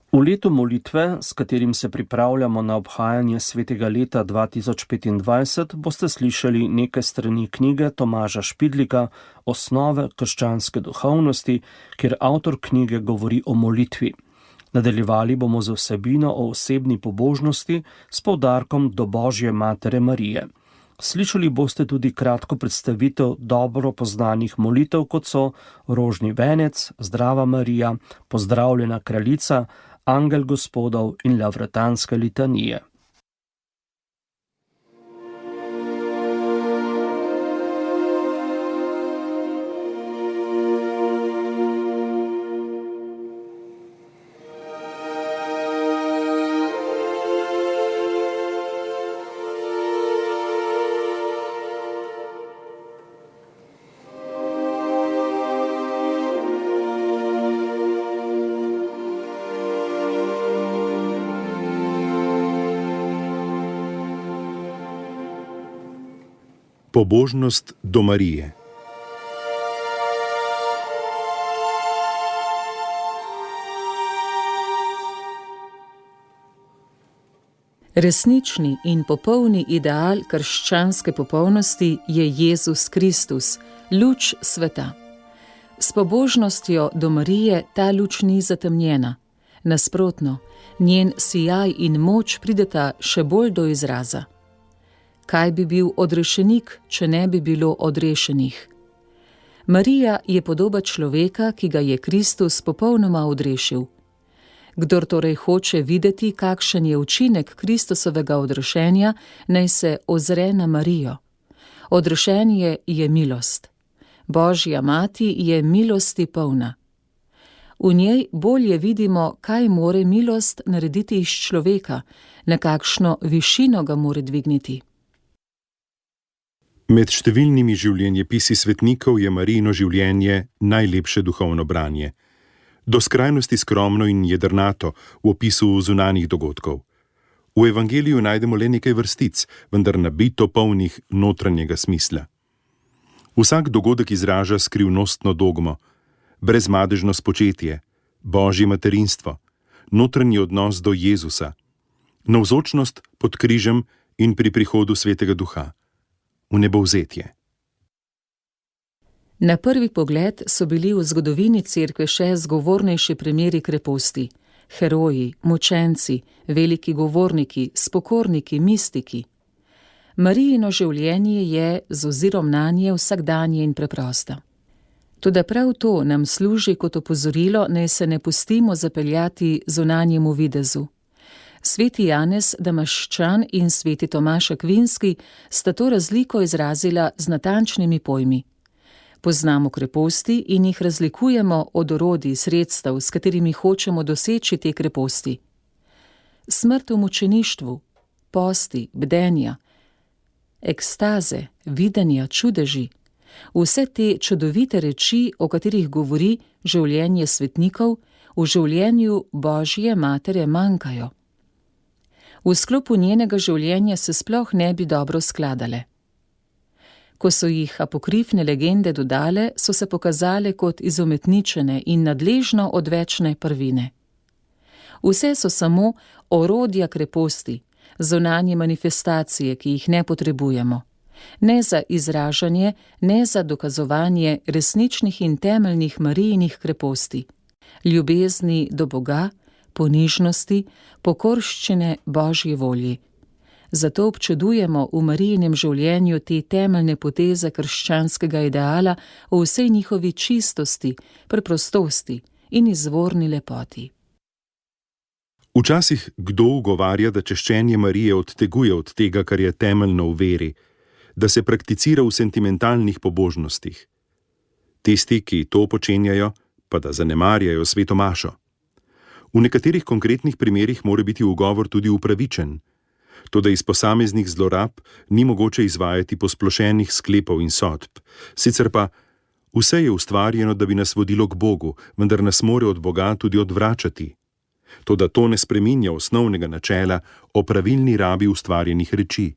V letu molitve, s katerim se pripravljamo na obhajanje svetega leta 2025, boste slišali nekaj strani knjige Tomaža Špidlika Osnove krščanske duhovnosti, kjer avtor knjige govori o molitvi. Nadaljevali bomo z vsebino o osebni pobožnosti s poudarkom do Božje Matere Marije. Slišali boste tudi kratko predstavitev dobro poznanih molitev, kot so Rožni venec, Zdrava Marija, Pozdravljena kraljica, Angel Gospodov in Lavratanske litanije. Pobožnost do Marije. Resnični in popolni ideal krščanske popolnosti je Jezus Kristus, luč sveta. S pobožnostjo do Marije ta luč ni zatemnjena. Nasprotno, njen sijaj in moč prideta še bolj do izraza. Kaj bi bil odrešenik, če ne bi bilo odrešenih? Marija je podoba človeka, ki ga je Kristus popolnoma odrešil. Kdor torej hoče videti, kakšen je učinek Kristusovega odrešenja, naj se ozre na Marijo. Odrešenje je milost. Božja mati je milosti polna. V njej bolje vidimo, kaj more milost narediti iz človeka, na kakšno višino ga more dvigniti. Med številnimi življenjepisi svetnikov je Marijino življenje najlepše duhovno branje. Do skrajnosti skromno in jedrnato v opisu zunanjih dogodkov. V evangeliju najdemo le nekaj vrstic, vendar nabito polnih notranjega smisla. Vsak dogodek izraža skrivnostno dogmo, brezmadežno spočetje, Božje materinstvo, notranji odnos do Jezusa, navzočnost pod križem in pri prihodu Svetega Duha. V nebovzetje. Na prvi pogled so bili v zgodovini cerkve še zgovornejši primeri kreposti. Heroji, mučenci, veliki govorniki, spokorniki, mistiki. Marijino življenje je z ozirom nanje vsakdanje in preprosto. Toda prav to nam služi kot opozorilo, naj se ne pustimo zapeljati zunanjemu videzu. Sveti Janez Damaščan in sveti Tomaž Akvinski sta to razliko izrazila z natančnimi pojmi. Poznamo kreposti in jih razlikujemo od orodij, sredstev, s katerimi hočemo doseči te kreposti. Smrt v mučeništvu, posti, bdenja, ekstaze, videnja, čudeži, vse te čudovite reči, o katerih govori življenje svetnikov, v življenju Božje Matere manjkajo. V sklopu njenega življenja se sploh ne bi dobro skladale. Ko so jih apokrifne legende dodale, so se pokazale kot izumetničene in nadležno odvečne prvine. Vse so samo orodja kreposti, zunanje manifestacije, ki jih ne potrebujemo. Ne za izražanje, ne za dokazovanje resničnih in temeljnih Marijinih kreposti. Ljubezni do Boga, ponižnosti, pokorščine Božji volji. Zato občudujemo v Marijinem življenju te temeljne poteze krščanskega ideala v vsej njihovi čistosti, preprostosti in izvorni lepoti. Včasih kdo ugovarja, da češčenje Marije odteguje od tega, kar je temeljno v veri, da se prakticira v sentimentalnih pobožnostih. Tisti, ki to počenjajo, pa da zanemarjajo sveto mašo. V nekaterih konkretnih primerih mora biti ugovor tudi upravičen, toda iz posameznih zlorab ni mogoče izvajati posplošenih sklepov in sodb. Sicer pa vse je ustvarjeno, da bi nas vodilo k Bogu, vendar nas more od Boga tudi odvračati. Toda to ne spreminja osnovnega načela o pravilni rabi ustvarjenih reči.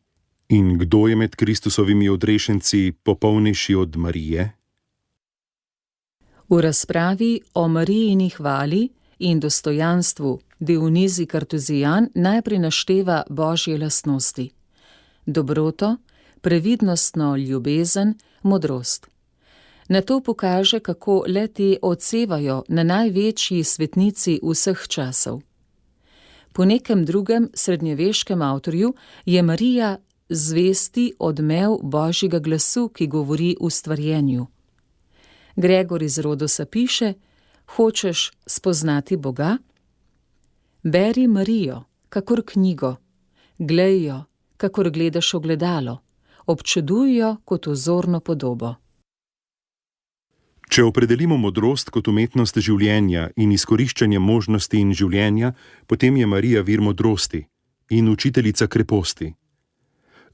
In kdo je med Kristusovimi odrešenci popolnejši od Marije? V razpravi o Marijini hvali in dostojanstvu Dionizij Kartuzijan najprej našteva božje lastnosti: dobroto, previdnostno ljubezen, modrost. Nato pokaže, kako le-te odsevajo na največji svetnici vseh časov. Po nekem drugem srednjeveškem avtorju je Marija zvesti odmev božjega glasu, ki govori v stvarjenju. Gregor iz Rodosa piše: hočeš spoznati Boga? Beri Marijo, kakor knjigo, glej jo, kakor gledaš ogledalo, občuduj jo kot vzorno podobo. Če opredelimo modrost kot umetnost življenja in izkoriščanje možnosti in življenja, potem je Marija vir modrosti in učiteljica kreposti.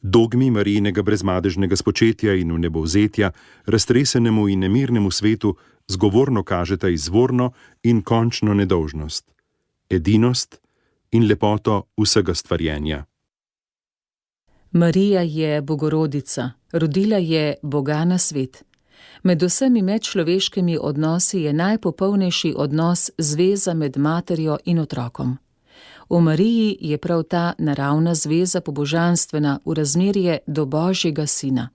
Dogmi Marijinega brezmadežnega spočetja in vnebovzetja raztresenemu in nemirnemu svetu zgovorno kažeta izvorno in končno nedolžnost, edinost in lepoto vsega stvarjenja. Marija je Bogorodica, rodila je Boga na svet. Med vsemi medčloveškimi odnosi je najpopolnejši odnos zveza med materjo in otrokom. V Mariji je prav ta naravna zveza pobožanstvena v razmerje do Božjega Sina.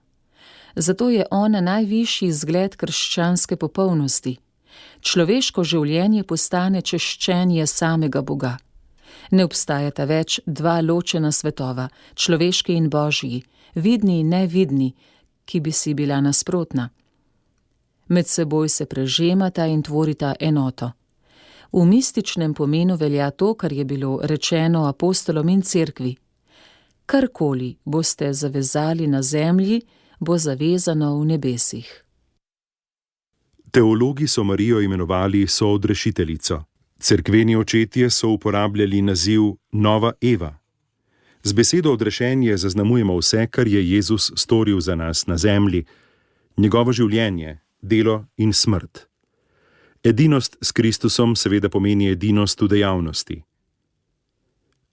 Zato je ona najvišji zgled krščanske popolnosti. Človeško življenje postane češčenje samega Boga. Ne obstajata več dva ločena svetova, človeški in božji, vidni in nevidni, ki bi si bila nasprotna. Med seboj se prežemata in tvorita enoto. V mističnem pomenu velja to, kar je bilo rečeno apostolom in cerkvi: karkoli boste zavezali na zemlji, bo zavezano v nebesih. Teologi so Marijo imenovali soodrešiteljico. Cerkveni očetje so uporabljali naziv Nova Eva. Z besedo odrešenje zaznamujemo vse, kar je Jezus storil za nas na zemlji, njegovo življenje, delo in smrt. Edinost s Kristusom seveda pomeni edinost v dejavnosti.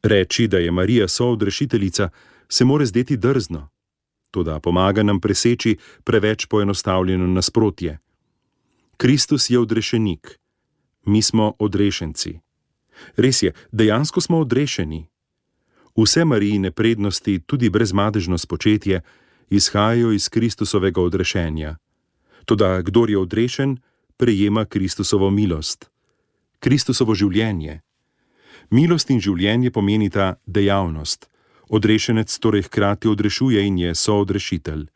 Reči, da je Marija soodrešiteljica, se more zdeti drzno, toda pomaga nam preseči preveč poenostavljeno nasprotje. Kristus je odrešenik, mi smo odrešenci. Res je, dejansko smo odrešeni. Vse Marijine prednosti, tudi brezmadežno spočetje, izhajajo iz Kristusovega odrešenja. Toda kdor je odrešen, prejema Kristusovo milost, Kristusovo življenje. Milost in življenje pomenita dejavnost. Odrešenec torej hkrati odrešuje in je soodrešitelj.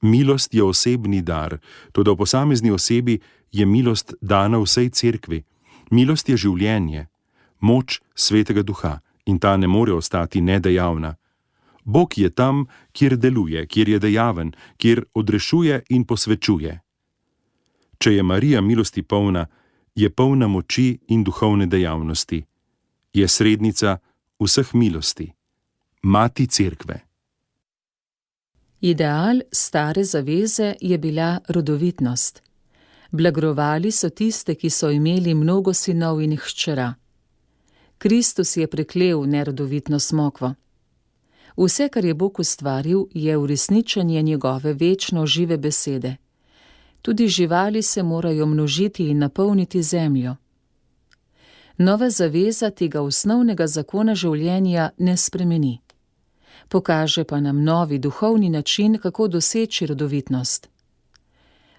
Milost je osebni dar, toda v posamezni osebi je milost dana vsej cerkvi. Milost je življenje, moč Svetega Duha in ta ne more ostati nedejavna. Bog je tam, kjer deluje, kjer je dejaven, kjer odrešuje in posvečuje. Če je Marija milosti polna, je polna moči in duhovne dejavnosti. Je srednica vseh milosti, mati cerkve. Ideal stare zaveze je bila rodovitnost. Blagrovali so tiste, ki so imeli mnogo sinov in hčera. Kristus je preklel nerodovitno smokvo. Vse, kar je Bog ustvaril, je uresničenje njegove večno žive besede. Tudi živali se morajo množiti in napolniti zemljo. Nova zaveza tega osnovnega zakona življenja ne spremeni. Pokaže pa nam novi duhovni način, kako doseči rodovitnost.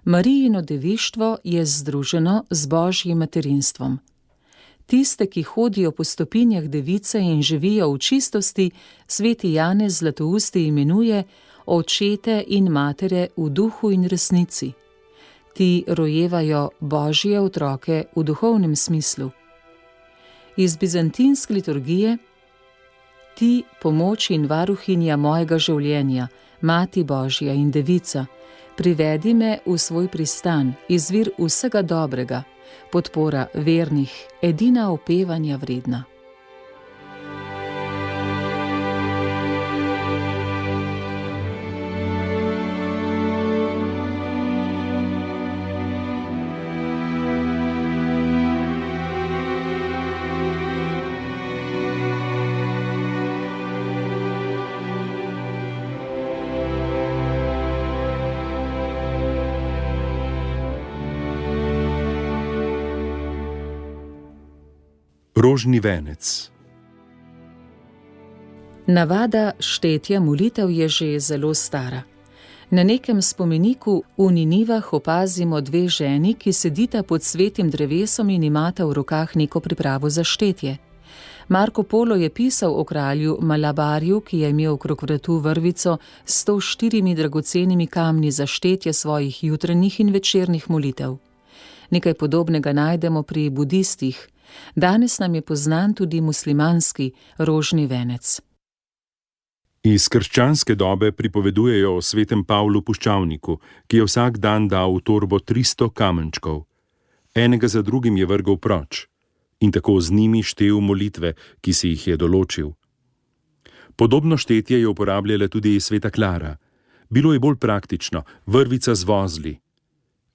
Marijino devištvo je združeno z Božjim materinstvom. Tiste, ki hodijo po stopinjah device in živijo v čistosti, sveti Janez Zlatousti imenuje očete in matere v duhu in resnici. Ti rojevajo Božje otroke v duhovnem smislu. Iz bizantinske liturgije: ti, pomoč in varuhinja mojega življenja, Mati Božja in Devica, privedi me v svoj pristan, izvir vsega dobrega, podpora vernih, edina opevanja vredna. Rožni venec. Navada štetja molitev je že zelo stara. Na nekem spomeniku v Ninivah opazimo dve ženi, ki sedita pod svetim drevesom in imata v rokah neko pripravo za štetje. Marko Polo je pisal o kralju Malabarju, ki je imel okrog vratu vrvico s 104 dragocenimi kamni za štetje svojih jutranjih in večernih molitev. Nekaj podobnega najdemo pri budistih. Danes nam je poznan tudi muslimanski rožni venec. Iz krščanske dobe pripovedujejo o svetem Pavlu Puščavniku, ki je vsak dan dal v torbo 300 kamenčkov. Enega za drugim je vrgel proč in tako z njimi štel molitve, ki si jih je določil. Podobno štetje je uporabljala tudi sveta Klara. Bilo je bolj praktično, vrvica z vozli.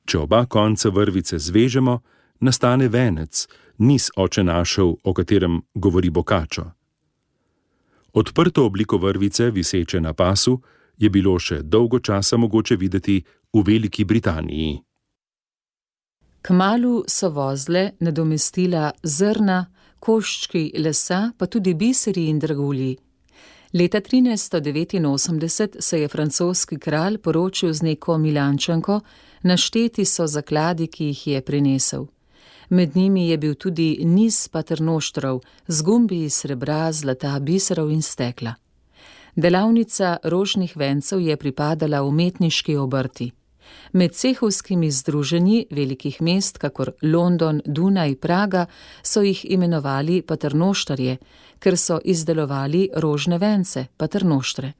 Če oba konca vrvice zvežemo, nastane venec, niz Oče našev, o katerem govori Boccaccio. Odprto obliko vrvice, viseče na pasu, je bilo še dolgo časa mogoče videti v Veliki Britaniji. Kmalu so vozle nadomestila zrna, koščki lesa, pa tudi biseri in dragulji. Leta 1389 se je francoski kralj poročil z neko Milančanko, našteti so zakladi, ki jih je prinesel. Med njimi je bil tudi niz paternoštrov z gumbi iz srebra, zlata, biserov in stekla. Delavnica rožnih vencev je pripadala umetniški obrti. Med cehovskimi združenji velikih mest, kakor London, Dunaj, Praga, so jih imenovali paternoštarje, ker so izdelovali rožne vence, paternoštre.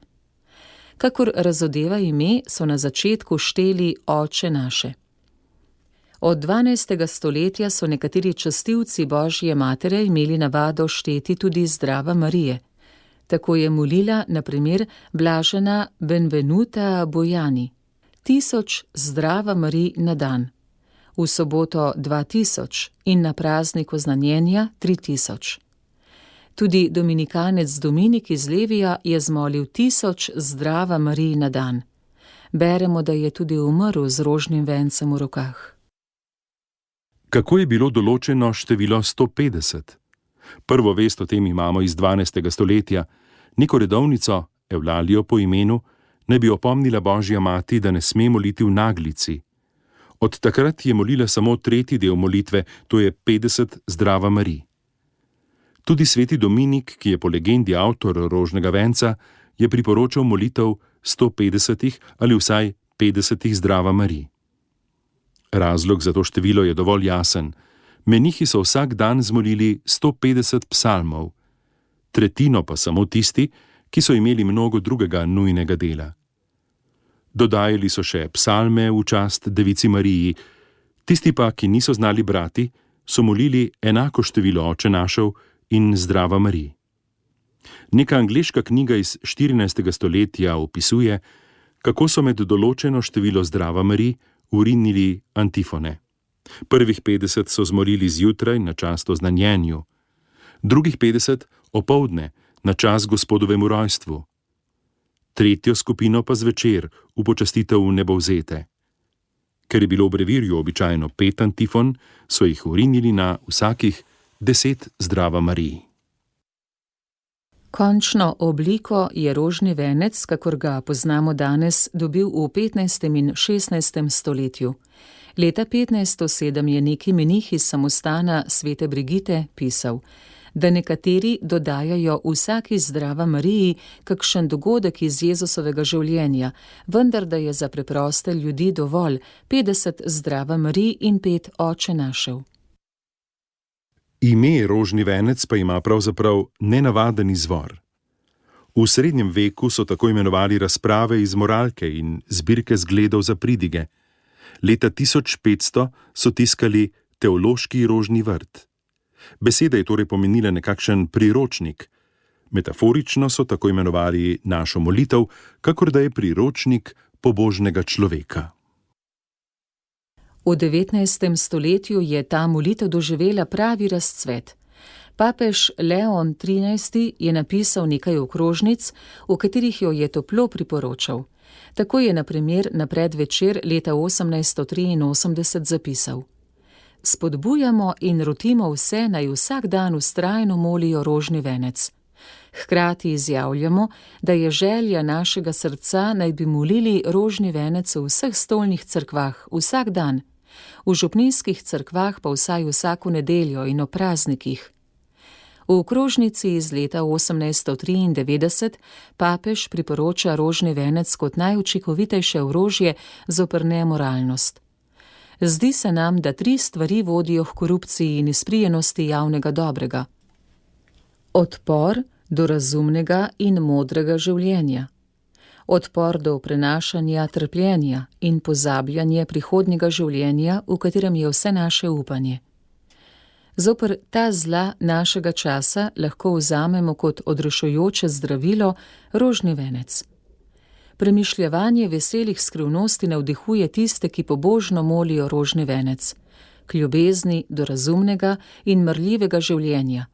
Kakor razodeva ime, so na začetku šteli Oče naše. Od 12. stoletja so nekateri častilci Božje matere imeli navado šteti tudi Zdrava Marije. Tako je molila, na primer, blažena Benvenuta Bojani. 1000 Zdrava Marij na dan, v soboto 2000 in na praznik oznanjenja 3000. Tudi dominikanec Dominik iz Levija je zmolil 1000 Zdrava Marij na dan. Beremo, da je tudi umrl z rožnim vencem v rokah. Kako je bilo določeno število 150? Prvo vest o tem imamo iz 12. stoletja. Neko redovnico, Evlalijo po imenu, naj bi opomnila Božja mati, da ne sme moliti v naglici. Od takrat je molila samo tretji del molitve, to je 50 Zdrava Marij. Tudi sveti Dominik, ki je po legendi avtor rožnega venca, je priporočal molitev 150 ali vsaj 50 Zdrava Marij. Razlog za to število je dovolj jasen. Menihi so vsak dan zmolili 150 psalmov, tretjino pa samo tisti, ki so imeli mnogo drugega nujnega dela. Dodajali so še psalme v čast Devici Mariji, tisti pa, ki niso znali brati, so molili enako število Oče našev in Zdrava Marij. Neka angleška knjiga iz 14. stoletja opisuje, kako so med določeno število Zdrava Marij urinili antifone. Prvih 50 so zmolili zjutraj na čast oznanjenju, drugih 50 opoldne na čast Gospodovemu rojstvu, tretjo skupino pa zvečer v počastitev nebovzete. Ker je bilo v brevirju običajno 5 antifon, so jih urinili na vsakih 10 Zdrava Marij. Končno obliko je rožni venec, kakor ga poznamo danes, dobil v 15. in 16. stoletju. Leta 1507 je neki menih iz samostana svete Brigite pisal, da nekateri dodajajo vsaki Zdrava Mariji kakšen dogodek iz Jezusovega življenja, vendar da je za preproste ljudi dovolj 50 Zdrava Marij in 5 Oče našev. Ime rožni venec pa ima pravzaprav nenavaden izvor. V srednjem veku so tako imenovali razprave iz moralke in zbirke zgledov za pridige. Leta 1500 so tiskali Teološki rožni vrt. Beseda je torej pomenila nekakšen priročnik. Metaforično so tako imenovali našo molitev, kakor da je priročnik pobožnega človeka. V 19. stoletju je ta molitev doživela pravi razcvet. Papež Leon XIII. Je napisal nekaj okrožnic, v katerih jo je toplo priporočal. Tako je na primer na predvečer leta 1883 zapisal: spodbujamo in rotimo vse, naj vsak dan vztrajno molijo rožni venec. Hkrati izjavljamo, da je želja našega srca, naj bi molili rožni venec v vseh stolnih cerkvah vsak dan, v župnijskih cerkvah pa vsaj vsako nedeljo in o praznikih. V okrožnici iz leta 1893 papež priporoča rožni venec kot najučinkovitejše orožje zoper nemoralnost. Zdi se nam, da 3 stvari vodijo h korupciji in izprijenosti javnega dobrega. Odpor do razumnega in modrega življenja. Odpor do prenašanja trpljenja in pozabljanje prihodnjega življenja, v katerem je vse naše upanje. Zoper ta zla našega časa lahko vzamemo kot odrešujoče zdravilo rožni venec. Premišljevanje veselih skrivnosti navdihuje tiste, ki pobožno molijo rožni venec, k ljubezni do razumnega in marljivega življenja,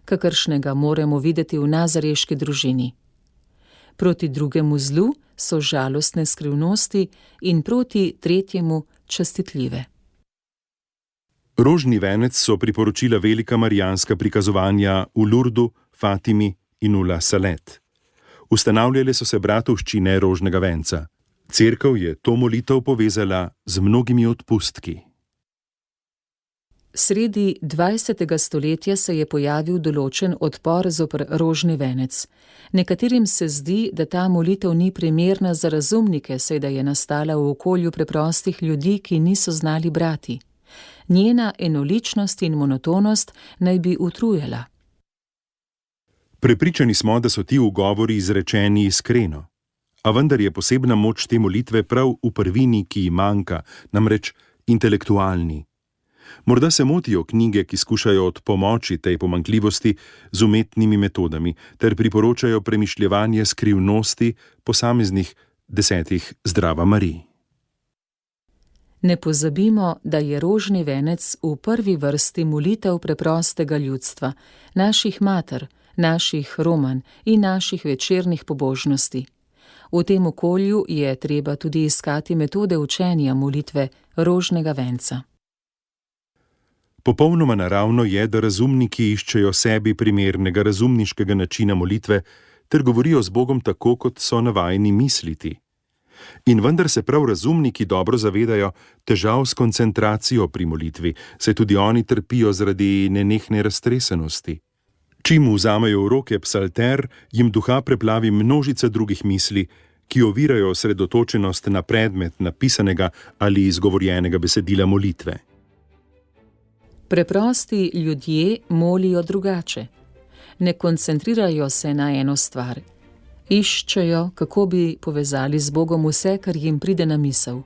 kakršnega moramo videti v nazareški družini. Proti drugemu zlu so žalostne skrivnosti in proti tretjemu častitljive. Rožni venec so priporočila velika marijanska prikazovanja v Lurdu, Fatimi in v La Salette. Ustanavljale so se bratovščine rožnega venca. Cerkev je to molitev povezala z mnogimi odpustki. Sredi 20. stoletja se je pojavil določen odpor zoper rožni venec. Nekaterim se zdi, da ta molitev ni primerna za razumnike, saj da je nastala v okolju preprostih ljudi, ki niso znali brati. Njena enoličnost in monotonost naj bi utrujala. Prepričani smo, da so ti ugovori izrečeni iskreno. A vendar je posebna moč te molitve prav v prvini, ki ji manjka, namreč intelektualni. Morda se motijo knjige, ki skušajo odpomoči tej pomanjkljivosti z umetnimi metodami, ter priporočajo premišljevanje skrivnosti posameznih 10 Zdrava Marij. Ne pozabimo, da je rožni venec v prvi vrsti molitev preprostega ljudstva, naših mater, naših romanj in naših večernih pobožnosti. V tem okolju je treba tudi iskati metode učenja molitve rožnega venca. Popolnoma naravno je, da razumniki iščejo sebi primernega razumniškega načina molitve ter govorijo z Bogom tako, kot so navajeni misliti. In vendar se prav razumniki dobro zavedajo težav s koncentracijo pri molitvi, saj tudi oni trpijo zaradi nenehne raztresenosti. Čim vzamejo v roke psalter, jim duha preplavi množica drugih misli, ki ovirajo osredotočenost na predmet napisanega ali izgovorjenega besedila molitve. Preprosti ljudje molijo drugače. Ne koncentrirajo se na eno stvar. Iščejo, kako bi povezali z Bogom vse, kar jim pride na misel.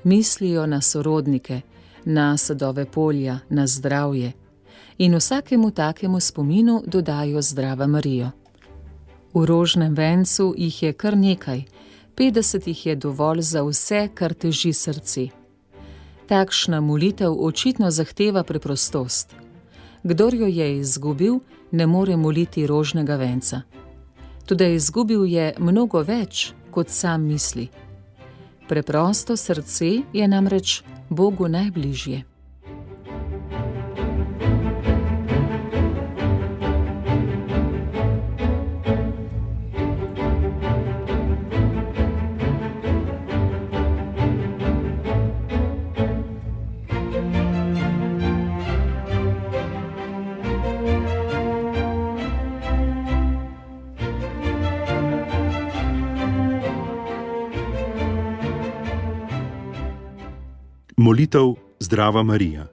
Mislijo na sorodnike, na sadove polja, na zdravje. In vsakemu takemu spominu dodajo Zdrava Marijo. V rožnem vencu jih je kar nekaj, 50 jih je dovolj za vse, kar teži srce. Takšna molitev očitno zahteva preprostost. Kdor jo je izgubil, ne more moliti rožnega venca. Toda izgubil je mnogo več, kot sam misli. Preprosto srce je namreč Bogu najbližje. Molitev Zdrava Marija.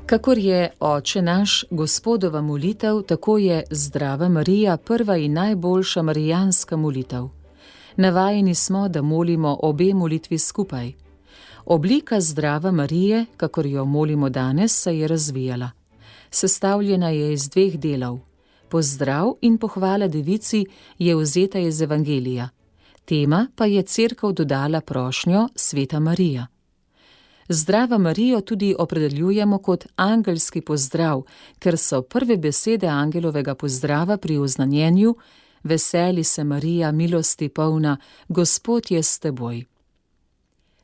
Kakor je Oče naš Gospodova molitev, tako je Zdrava Marija prva in najboljša marijanska molitev. Navajeni smo, da molimo obe molitvi skupaj. Oblika Zdrava Marije, kakor jo molimo danes, se je razvijala. Sestavljena je iz 2 delov. Pozdrav in pohvala devici je vzeta iz Evangelija. Tema pa je Cerkev dodala prošnjo Sveta Marija. Zdrava Marijo tudi opredeljujemo kot angelski pozdrav, ker so prve besede angelovega pozdrava pri oznanjenju: Veseli se Marija, milosti polna, Gospod je s teboj.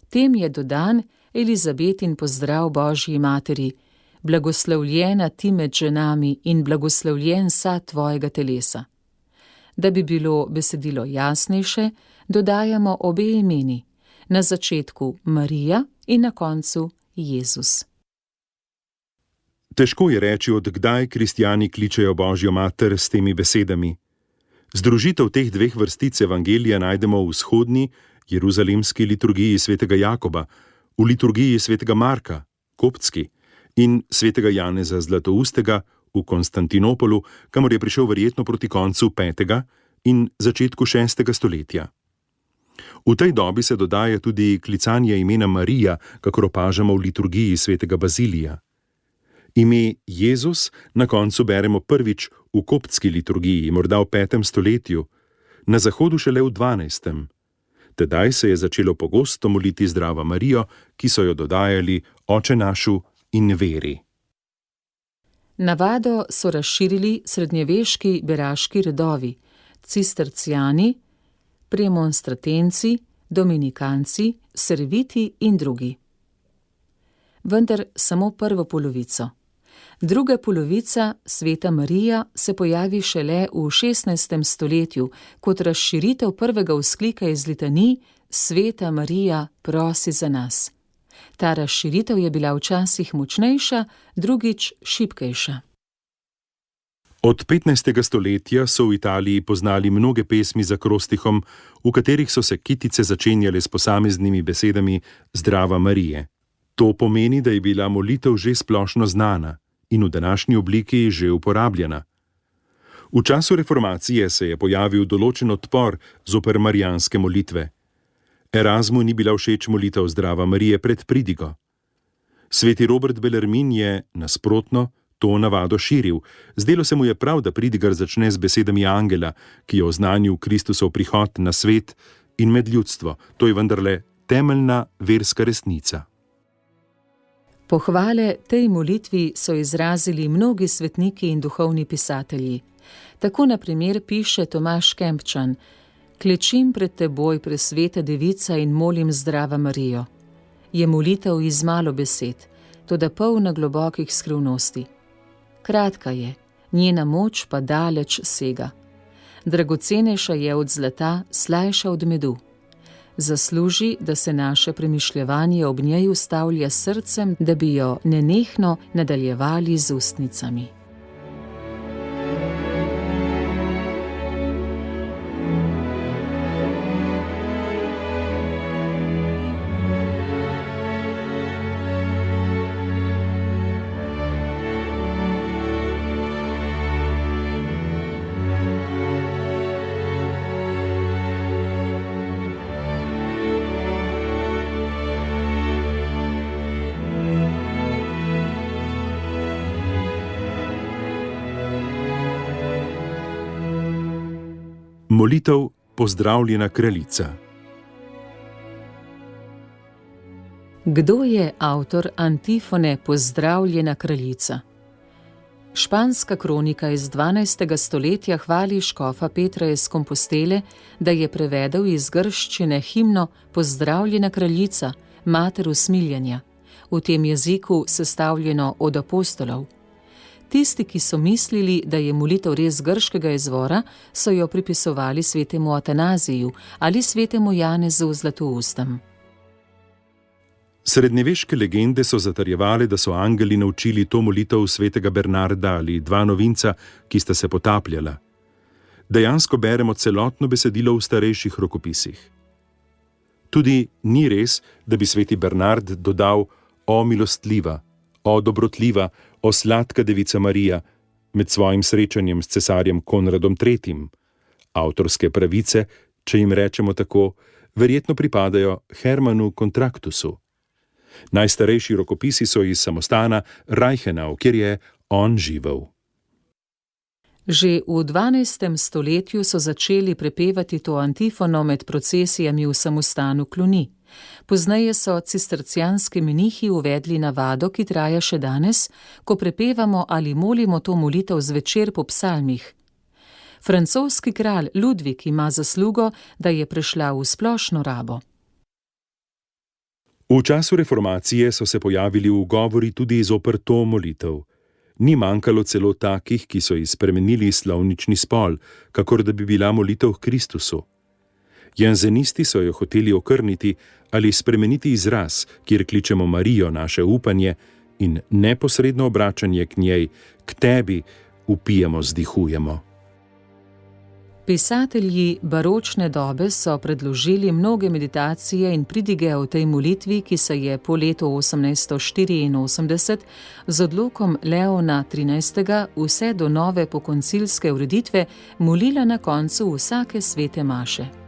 Tem je dodan Elizabetin pozdrav Božji materi, blagoslovljena ti med ženami in blagoslovljen sad tvojega telesa. Da bi bilo besedilo jasnejše, dodajamo obe imeni, na začetku Marija in na koncu Jezus. Težko je reči, od kdaj kristjani kličejo Božjo mater s temi besedami. Združitev teh dveh vrstic evangelija najdemo v vzhodni, jeruzalemski liturgiji svetega Jakoba, v liturgiji svetega Marka, koptski, in svetega Janeza Zlatoustega v Konstantinopolu, kamor je prišel verjetno proti koncu 5. in začetku 6. stoletja. V tej dobi se dodaja tudi klicanje imena Marija, kakor opažamo v liturgiji svetega Bazilija. Ime Jezus na koncu beremo prvič v koptski liturgiji, morda v 5. stoletju, na zahodu šele v 12. Tedaj se je začelo pogosto moliti Zdrava Marijo, ki so jo dodajali Oče našu in veri. Navado so razširili srednjeveški beraški redovi, cisterciani, premonstratenci, dominikanci, serviti in drugi. Vendar samo prvo polovico. Druga polovica, sveta Marija, se pojavi šele v 16. stoletju kot razširitev prvega vzklika iz litanij Sveta Marija, prosi za nas. Ta razširitev je bila včasih močnejša, drugič šibkejša. Od 15. stoletja so v Italiji poznali mnoge pesmi z akrostihom, v katerih so se kitice začenjale s posameznimi besedami Zdrava Marije. To pomeni, da je bila molitev že splošno znana in v današnji obliki že uporabljena. V času reformacije se je pojavil določen odpor zoper marijanske molitve. Erasmu ni bila všeč molitev Zdrava Marije pred pridigo. Sveti Robert Bellarmin je, nasprotno, to navado širil. Zdelo se mu je prav, da pridigar začne z besedami angela, ki je oznanil Kristusov prihod na svet in med ljudstvo. To je vendarle temeljna verska resnica. Pohvale tej molitvi so izrazili mnogi svetniki in duhovni pisatelji. Tako na primer piše Tomaž Kempčan: Klečim pred teboj, presveta devica, in molim Zdrava Marijo. Je molitev iz malo besed, toda polna globokih skrivnosti. Kratka je, njena moč pa daleč sega. Dragocenejša je od zlata, slajša od medu. Zasluži, da se naše premišljevanje ob njej ustavlja s srcem, da bi jo nenehno nadaljevali z ustnicami. Molitev Pozdravljena kraljica. Kdo je avtor antifone Pozdravljena kraljica? Španska kronika iz 12. stoletja hvali škofa Petra iz Kompostele, da je prevedel iz grščine himno Pozdravljena kraljica, mater usmiljanja, v tem jeziku sestavljeno od apostolov. Tisti, ki so mislili, da je molitev res grškega izvora, so jo pripisovali svetemu Atanaziju ali svetemu Janezu Zlatoustem. Srednjeveške legende so zatrjevale, da so angeli naučili to molitev svetega Bernarda ali dva novinca, ki sta se potapljala. Dejansko beremo celotno besedilo v starejših rokopisih. Tudi ni res, da bi sveti Bernard dodal o milostljiva, o dobrotljiva, o sladka devica Marija med svojim srečanjem s cesarjem Konradom III. Avtorske pravice, če jim rečemo tako, verjetno pripadajo Hermanu Kontraktusu. Najstarejši rokopisi so iz samostana Reichenau, kjer je on živel. Že v 12. stoletju so začeli prepevati to antifono med procesijami v samostanu Cluny. Pozneje so cistercijanski menihi uvedli navado, ki traja še danes, ko prepevamo ali molimo to molitev zvečer po psalmih. Francoski kralj Ludvik ima zaslugo, da je prešla v splošno rabo. V času reformacije so se pojavili ugovori tudi zoper to molitev. Ni manjkalo celo takih, ki so spremenili slovnični spol, kakor da bi bila molitev k Kristusu. Janzenisti so jo hoteli okrniti ali spremeniti izraz, kjer kličemo Marijo, naše upanje, in neposredno obračanje k njej, k tebi, vpijemo, zdihujemo. Pisatelji baročne dobe so predložili mnoge meditacije in pridige o tej molitvi, ki se je po letu 1884 z odlokom Leona XIII. Vse do nove pokoncilske ureditve molila na koncu vsake svete maše.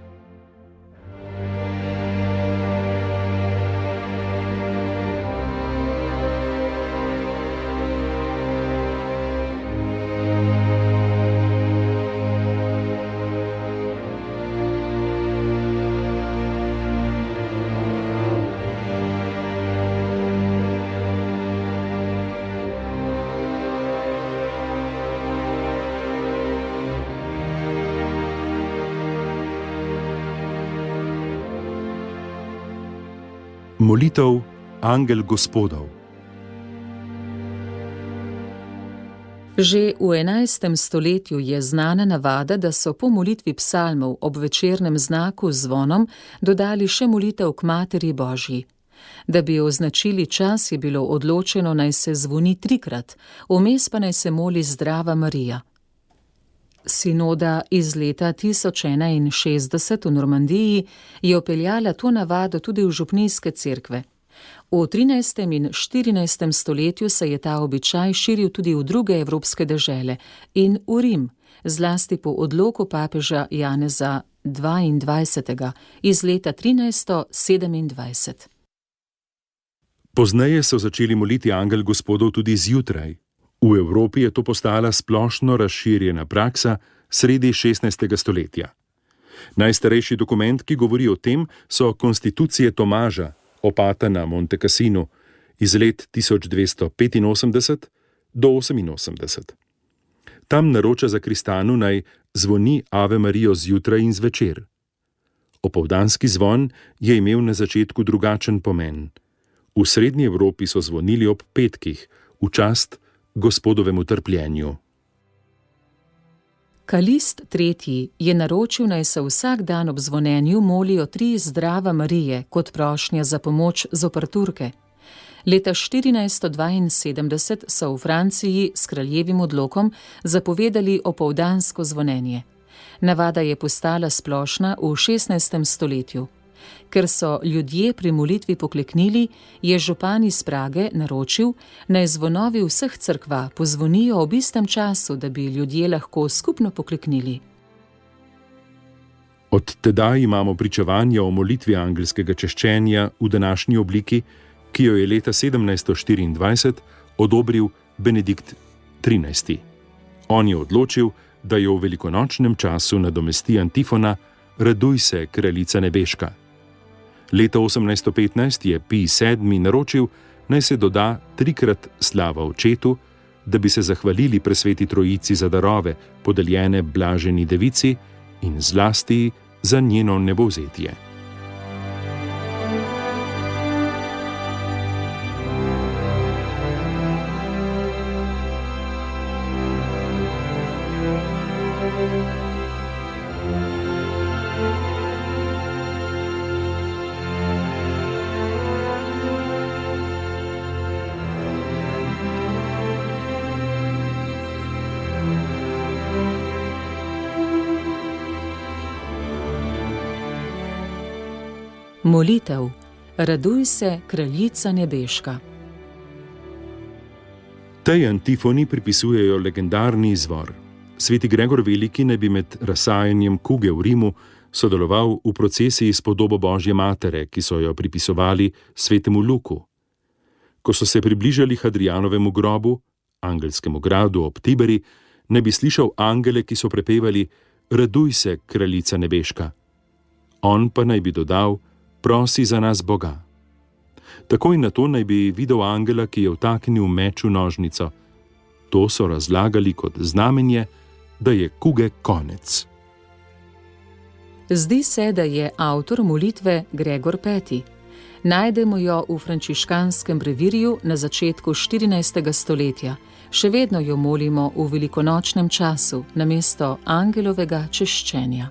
Molitev Angel Gospodov. Že v 11. stoletju je znana navada, da so po molitvi psalmov ob večernem znaku z zvonom dodali še molitev k Materi Božji. Da bi označili čas, je bilo odločeno, naj se zvoni 3-krat, vmes pa naj se moli Zdrava Marija. Sinoda iz leta 1061 v Normandiji je vpeljala to navado tudi v župnijske cerkve. V 13. in 14. stoletju se je ta običaj širil tudi v druge evropske dežele in v Rim, zlasti po odloku papeža Janeza XXII. Iz leta 1327. Pozneje so začeli moliti Angel Gospodov tudi zjutraj. V Evropi je to postala splošno razširjena praksa sredi 16. stoletja. Najstarejši dokument, ki govori o tem, so konstitucije Tomaža, opata na Monte Cassinu, iz let 1285 do 88. Tam naroča zakristanu naj zvoni Ave Marijo zjutraj in zvečer. Opoldanski zvon je imel na začetku drugačen pomen. V srednji Evropi so zvonili ob petkih, v čast Gospodovemu trpljenju. Kalist III. Je naročil, naj se vsak dan ob zvonjenju molijo 3 Zdrava Marije kot prošnja za pomoč zoper Turke. Leta 1472 so v Franciji s kraljevim odlokom zapovedali opoldansko zvonjenje. Navada je postala splošna v 16. stoletju. Ker so ljudje pri molitvi pokleknili, je župan iz Prage naročil, naj zvonovi vseh cerkva pozvonijo ob istem času, da bi ljudje lahko skupno pokleknili. Od tedaj imamo pričevanja o molitvi angelskega češčenja v današnji obliki, ki jo je leta 1724 odobril Benedikt XIII. On je odločil, da jo v velikonočnem času nadomesti antifona Raduj se, kraljica nebeška. Leta 1815 je Pij VII. Naročil, naj se doda 3-krat slava očetu, da bi se zahvalili presveti trojici za darove, podeljene blaženi devici in zlasti za njeno nebovzetje. Molitev Raduj se, kraljica nebeška. Tej antifoni pripisujejo legendarni izvor. Sveti Gregor Veliki naj bi med razsajanjem kuge v Rimu sodeloval v procesiji s podobo Božje matere, ki so jo pripisovali svetemu Luku. Ko so se približali Hadrijanovemu grobu, angelskemu gradu ob Tiberi, naj bi slišal angele, ki so prepevali Raduj se, kraljica nebeška. On pa naj bi dodal Prosi za nas Boga. Takoj na to naj bi videl angela, ki je vtaknil meč v nožnico. To so razlagali kot znamenje, da je kuge konec. Zdi se, da je avtor molitve Gregor V. Najdemo jo v frančiškanskem brevirju na začetku 14. stoletja. Še vedno jo molimo v velikonočnem času namesto angelovega češčenja.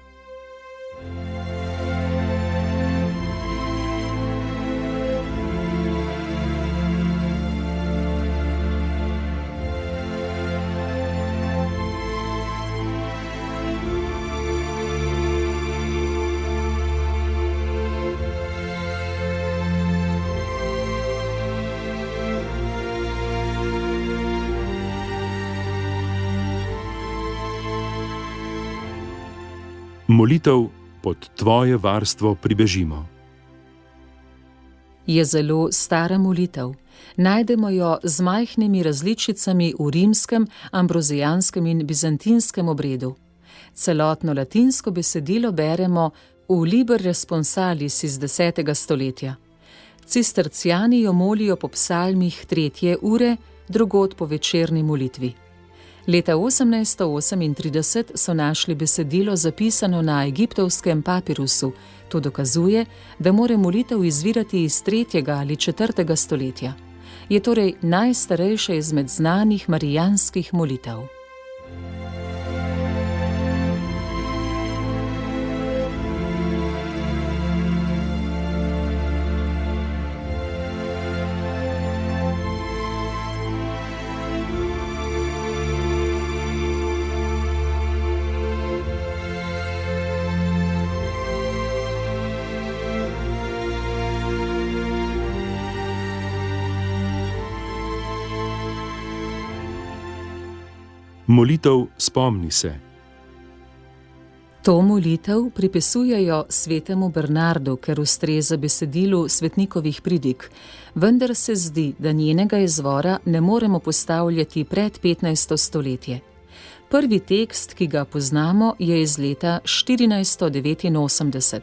Molitev pod tvoje varstvo pribežimo. Je zelo stara molitev. Najdemo jo z majhnimi različicami v rimskem, ambrozijanskem in bizantinskem obredu. Celotno latinsko besedilo beremo v Liber Responsalis iz 10. stoletja. Cisterciani jo molijo po psalmih 3. ure, drugod po večerni molitvi. Leta 1838 so našli besedilo zapisano na egiptovskem papirusu. To dokazuje, da mora molitev izvirati iz 3. ali 4. stoletja. Je torej najstarejša izmed znanih marijanskih molitev. Molitev spomni se. To molitev pripisujejo svetemu Bernardu, ker ustreza besedilu svetnikovih pridig, vendar se zdi, da njenega izvora ne moremo postavljati pred 15. stoletje. Prvi tekst, ki ga poznamo, je iz leta 1489.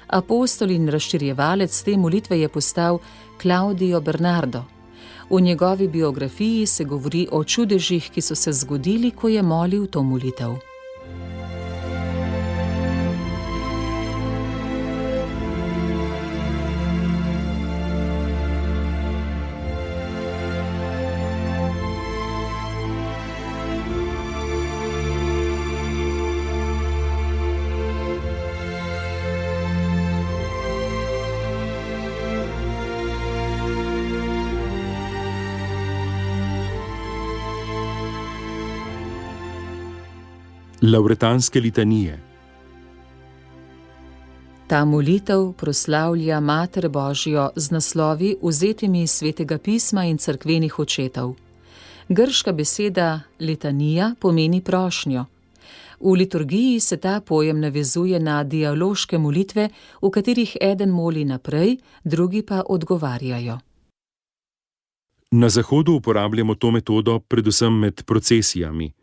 Apostol in razširjevalec te molitve je postal Claudio Bernardo. V njegovi biografiji se govori o čudežih, ki so se zgodili, ko je molil to molitev. Lavretanske litanije. Ta molitev proslavlja Mater Božjo z naslovi vzetimi iz Svetega pisma in cerkvenih očetov. Grška beseda litanija pomeni prošnjo. V liturgiji se ta pojem navezuje na dialoške molitve, v katerih eden moli naprej, drugi pa odgovarjajo. Na Zahodu uporabljamo to metodo predvsem med procesijami.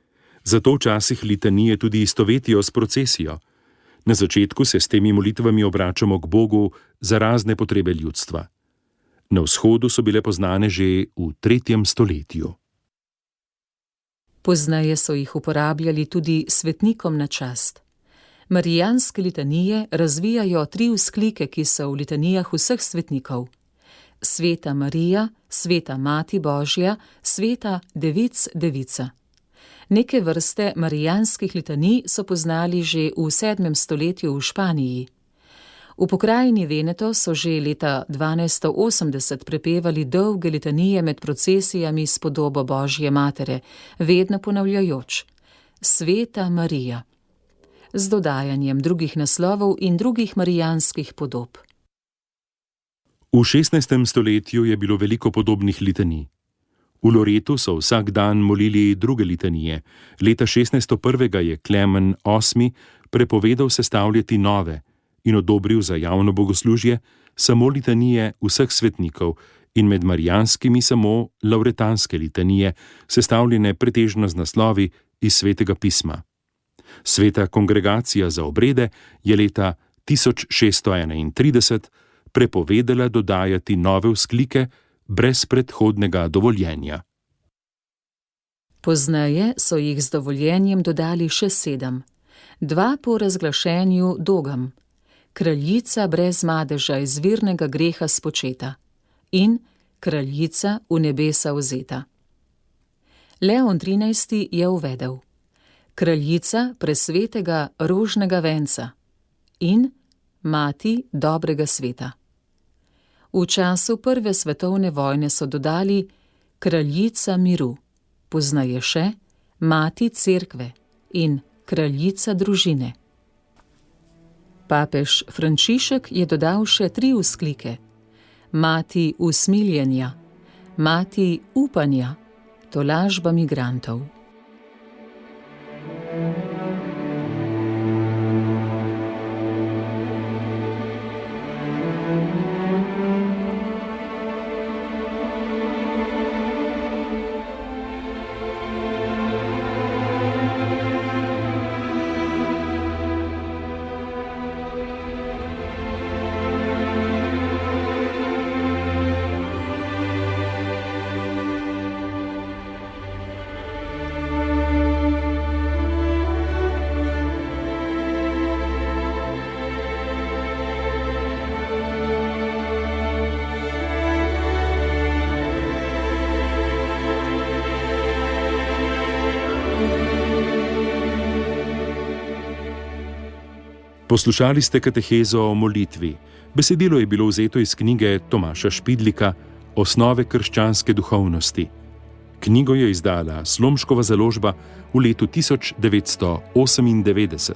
Zato včasih litanije tudi istovetijo s procesijo. Na začetku se s temi molitvami obračamo k Bogu za razne potrebe ljudstva. Na vzhodu so bile poznane že v 3. stoletju. Pozneje so jih uporabljali tudi svetnikom na čast. Marijanske litanije razvijajo 3 vzklike, ki so v litanijah vseh svetnikov. Sveta Marija, Sveta Mati Božja, Sveta Devic Devica. Neke vrste marijanskih litanij so poznali že v 7. stoletju v Španiji. V pokrajini Veneto so že leta 1280 prepevali dolge litanije med procesijami s podobo Božje matere, vedno ponavljajoč: Sveta Marija, z dodajanjem drugih naslovov in drugih marijanskih podob. V 16. stoletju je bilo veliko podobnih litanij. V Loretu so vsak dan molili druge litanije. Leta 1601 je Klemen VIII prepovedal sestavljati nove in odobril za javno bogoslužje samo litanije vseh svetnikov in med marijanskimi samo lavretanske litanije, sestavljene pretežno z naslovi iz Svetega pisma. Sveta kongregacija za obrede je leta 1631 prepovedala dodajati nove vzklike brez predhodnega dovoljenja. Pozneje so jih z dovoljenjem dodali še 7. 2 po razglašenju dogam. kraljica brez madeža izvirnega greha spočeta in kraljica v nebesa vzeta. Leon XIII. Je uvedel kraljica presvetega rožnega venca in mati dobrega sveta. V času prve svetovne vojne so dodali kraljica miru, poznaje še mati cerkve in kraljica družine. Papež Frančišek je dodal še 3 vzklike: mati usmiljenja, mati upanja, tolažba migrantov. Poslušali ste katehezo o molitvi. Besedilo je bilo vzeto iz knjige Tomaža Špidlika Osnove krščanske duhovnosti. Knjigo je izdala Slomškova založba v letu 1998.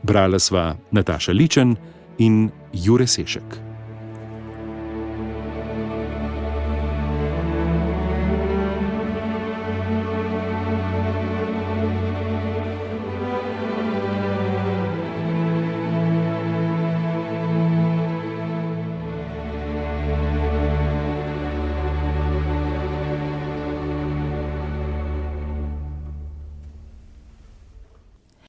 Brala sva Nataša Ličen in Jure Sešek.